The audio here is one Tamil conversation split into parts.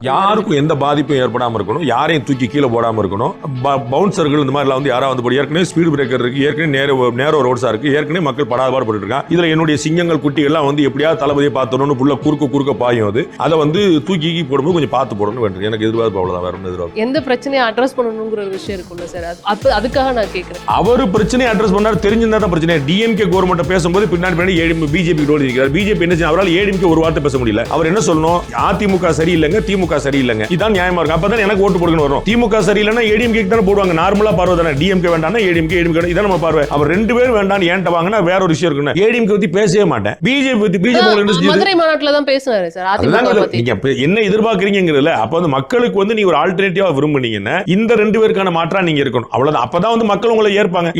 யாருக்கும் எந்த பாதிப்பும் ஏற்படாம இருக்கணும், யாரையும் தூக்கி கீழே போடாம இருக்கணும். பவுன்சர்கள் இந்த மாதிரிலாம் வந்து யாராவது வந்து ஏற்கனவே ஸ்பீடு பிரேக்கர் இருக்கு, ஏற்கனவே நேரோ ரோட்ஸா இருக்கு, ஏற்கனவே மக்கள் படாதபாடு பட்டு இருக்காங்க. இதுல என்னுடைய சிங்கங்கள் குட்டிகள்லாம் வந்து எப்படியாவது தளபதியை பார்த்தோன்னு புள்ள குறுக்க பாயும். அது அதை வந்து தூக்கி போடும்போது கொஞ்சம் பார்த்து போடணும் வேண்டும். எனக்கு எதிர்பார்ப்பு அவ்வளவுதான், வேற ஒன்றும் எதிர்பார்ப்பு. எந்த பிரச்சனையை அட்ரஸ் பண்ணணுங்கிற ஒரு விஷயம் இருக்குல்ல சார், அதுக்காக நான் கேட்கிறேன். அவரு பிரச்சனையை அட்ரஸ் பண்ணாரு, தெரிஞ்சிருந்தா தான் பிரச்சனை. டிஎம்கே கவர்மெண்ட் பேசும்போது பின்னாடி பிஜேபி ரோல் இருக்கிறார். பிஜேபி என்ன செய்ய, அவரால் ஏடிஎம்கே ஒரு வார்த்தை பேச முடியல. அவர் என்ன சொல்லணும், அதிமுக சரியில்லைங்க, திமுக சரியில்லைங்க, இதான் நியாயமா இருக்கு. அப்பதான் எனக்கு ஓட்டு போடுன்னு வரும். திமுக சரியில்லைன்னா ஏடிஎம்கே தானே போடுவாங்க. நார்மலா பார்வை தானே. டிஎம்கே வேண்டாம், ஏடிஎம்கே இதான் நம்ம பார்வை. அவர் ரெண்டு பேரும் வேண்டாம் ஏன்ட்ட வாங்கினா வேற ஒரு விஷயம் இருக்குன்னு ஏடிஎம்கே பத்தி பேசவே மாட்டேன். பிஜேபி மதுரை மாநாட்டில் தான் பேசினாரு சார். நீங்க என்ன எதிர்பார்க்கறீங்கிறதுல அப்ப வந்து மக்களுக்கு வந்து நீ ஒரு ஆல்டர்னேட்டிவா விரும்புனீங்கன்னா இந்த ரெண்டு பேருக்கான மாற்றா நீங்க இருக்கணும். அவ்வளவுதான். அப்பதான் வந்து மக்கள் உங்களை ஏற்பாங்க.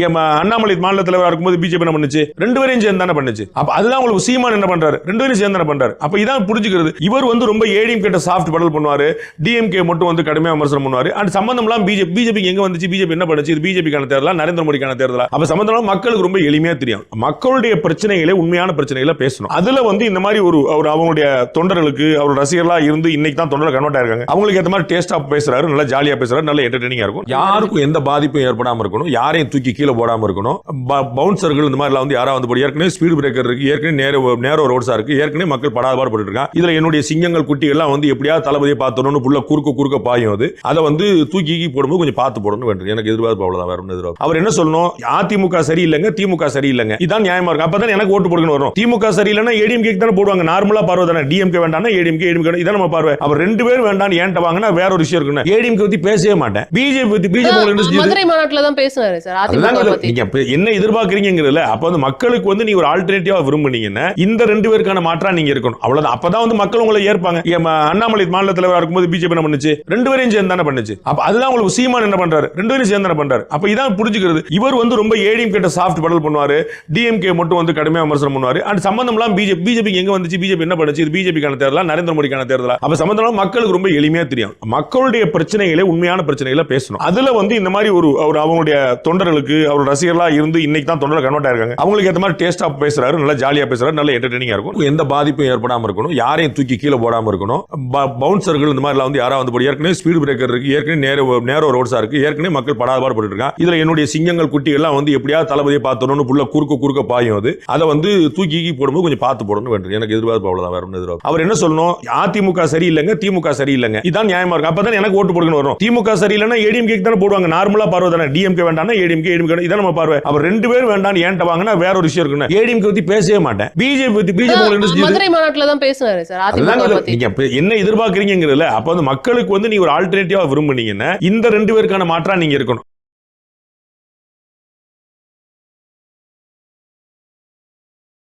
அண்ணாமலை மாநில தலைவரா இருக்கும்போது பிஜேபி என்ன பண்ணுச்சு, ரெண்டு பேரையும் சேர்ந்து தானே பண்ணுச்சு. அப்ப அதுதான் உங்களுக்கு சீமான் என்ன பண்றாரு, ரெண்டு பேரும் சேர்ந்து தானே பண்றாரு. அப்ப இதான் புரிஞ்சுக்கிறது. இவர் வந்து ரொம்ப ஏடிஎம்கே சாஃப்ட் படல் பண்ணுவாரு, டிஎம்கே மட்டும் வந்து கடுமையா விமர்சனம் பண்ணுவாரு. அண்ட் சம்பந்தம்லாம் பிஜேபி எங்க வந்துச்சு, பிஜேபி என்ன பண்ணுச்சு, இது பிஜேபிக்கான தேர்தலா நரேந்திர மோடிக்கான தேர்தலா. அப்ப சம்பந்தம் மக்களுக்கு ரொம்ப எளிமையா தெரியும். மக்களுடைய பிரச்சனைகளை, உண்மையான பிரச்சனைகளை பேசணும். அதுல வந்து இந்த மாதிரி ஒரு அவங்களுடைய தொண்டர்களுக்கு அவர் ரசிகர்களா இருந்து இன்னைக்கு தான் தொண்டர்கள் கன்வெர்ட் ஆயிருக்காங்க. அவங்களுக்கு ஏத்த மாதிரி டேஸ்டா பேசுறாரு, நல்லா ஜாலியா பேசுறாரு, நல்ல என்டர்டெய்னிங்கா இருக்கும். யாருக்கும் எந்த பாதிப்பும் ஏற்படாம இருக்கணும், யாரையும் தூக்கி கீழே போடாம இருக்கணும். பவுன்சர்கள் இந்த மாதிரிலாம் வந்து யாராவது வந்து ஏற்கனவே ஸ்பீடு பிரேக்கர் இருக்கு, ஏற்கனவே நேரோ ரோட்ஸா இருக்கு, ஏற்கனவே மக்கள் படாதபாடு பட்டு இருக்காங்க. இதுல என்னுடைய சிங்கங்கள் குட்டிகள்லாம் வந்து எப்படியாவது தளபதியை பார்த்தோன்னு புள்ள குறுக்க பாயும். அது அதை வந்து தூக்கி போடும்போது கொஞ்சம் பார்த்து போடணும் வேண்டும். எனக்கு எதிர்பார்ப்பு அவ்வளவுதான், வேற ஒன்றும் எதிர்பார்ப்பு. அவர் என்ன சொல்லணும், அதிமுக சரியில்லைங்க, திமுக சரியில்லைங்க, இதான் நியாயமா இருக்கு. அப்பதான் எனக்கு ஓட்டு போடுன்னு வரும். திமுக சரியில்லைன்னா ஏடிஎம்கே தானே போடுவாங்க. நார்மலா பார்வை தானே. டிஎம்கே வேண்டாம், ஏடிஎம்கே இதான் நம்ம பார்வை. அவர் ரெண்டு பேரும் வேண்டாம் ஏன்ட்ட வாங்கினா வேற ஒரு விஷயம் இருக்குன்னு ஏடிஎம்கே பத்தி பேசவே மாட்டேன். பிஜேபி மதுரை மாநாட்டில் தான் பேசினாரு சார். நீங்க என்ன எதிர்பார்க்கறீங்கிறதுல அப்ப வந்து மக்களுக்கு வந்து நீ ஒரு ஆல்டர்னேட்டிவா விரும்புனீங்கன்னா இந்த ரெண்டு பேருக்கான மாற்றா நீங்க இருக்கணும். அவ்வளவுதான். அப்பதான் வந்து மக்கள் உங்களை ஏற்பாங்க. அண்ணாமலை மாநில தலைவரா இருக்கும்போது பிஜேபி என்ன பண்ணுச்சு, ரெண்டு பேரையும் சேர்ந்து தானே பண்ணுச்சு. அப்ப அதுதான் உங்களுக்கு சீமான் என்ன பண்றாரு, ரெண்டு பேரும் சேர்ந்து தானே பண்றாரு. அப்ப இதான் புரிஞ்சுக்கிறது. இவர் வந்து ரொம்ப ஏடிஎம்கே சாஃப்ட் படல் பண்ணுவாரு, டிஎம்கே மட்டும் வந்து கடுமையா விமர்சனம் பண்ணுவாரு. அண்ட் சம்பந்தம்லாம் பிஜேபி எங்க வந்துச்சு, பிஜேபி என்ன பண்ணுச்சு, இது பிஜேபிக்கான தேர்தலா நரேந்திர மோடிக்கான தேர்தலா. அப்ப சம்பந்தம் மக்களுக்கு ரொம்ப எளிமையா தெரியும். மக்களுடைய பிரச்சனைகளை, உண்மையான பிரச்சனைகளை பேசணும். அதுல வந்து இந்த மாதிரி ஒரு அவங்களுடைய தொண்டர்களுக்கு அவர் ரசிகர்களா இருந்து இன்னைக்கு தான் தொண்டர்கள் கன்வெர்ட் ஆயிருக்காங்க. அவங்களுக்கு ஏத்த மாதிரி டேஸ்டா பேசுறாரு, நல்லா ஜாலியா பேசுறாரு, நல்ல என்டர்டெய்னிங்கா இருக்கும். எந்த பாதிப்பும் ஏற்படாம இருக்கணும், யாரையும் தூக்கி கீழே போடாம இருக்கணும். பவுன்சர்கள் இந்த மாதிரிலாம் வந்து யாராவது வந்து ஏற்கனவே ஸ்பீடு பிரேக்கர் இருக்கு, ஏற்கனவே நேரோ ரோட்ஸா இருக்கு, ஏற்கனவே மக்கள் படாதபாடு பட்டு இருக்காங்க. இதுல என்னுடைய சிங்கங்கள் குட்டிகள்லாம் வந்து எப்படியாவது தளபதியை பார்த்தோன்னு புள்ள குறுக்க பாயும். அது அதை வந்து தூக்கி போடும்போது கொஞ்சம் பார்த்து போடணும் வேண்டும். எனக்கு எதிர்பார்ப்பு அவ்வளவுதான், வேற ஒன்றும் எதிர்பார்ப்பு. அவர் என்ன சொல்லணும், அதிமுக சரியில்லைங்க, திமுக சரியில்லைங்க, இதான் நியாயமா இருக்கு. அப்பதான் எனக்கு ஓட்டு போடுன்னு வரும். திமுக சரியில்லைன்னா ஏடிஎம்கே தானே போடுவாங்க. நார்மலா பார்வை தானே. டிஎம்கே வேண்டாம், ஏடிஎம்கே இதான் நம்ம பார்வை. அவர் ரெண்டு பேரும் வேண்டாம் ஏன்ட்ட வாங்கினா வேற ஒரு விஷயம் இருக்குன்னு ஏடிஎம்கே பத்தி பேசவே மாட்டேன். பிஜேபி மதுரை மாநாட்டில் தான் பேசினாரு சார். நீங்க என்ன எதிர்பார்க்கறீங்கிறதுல அப்ப வந்து மக்களுக்கு வந்து நீ ஒரு ஆல்டர்னேட்டிவா விரும்புனீங்கன்னா இந்த ரெண்டு பேருக்கான மாற்றா நீங்க இருக்கணும்.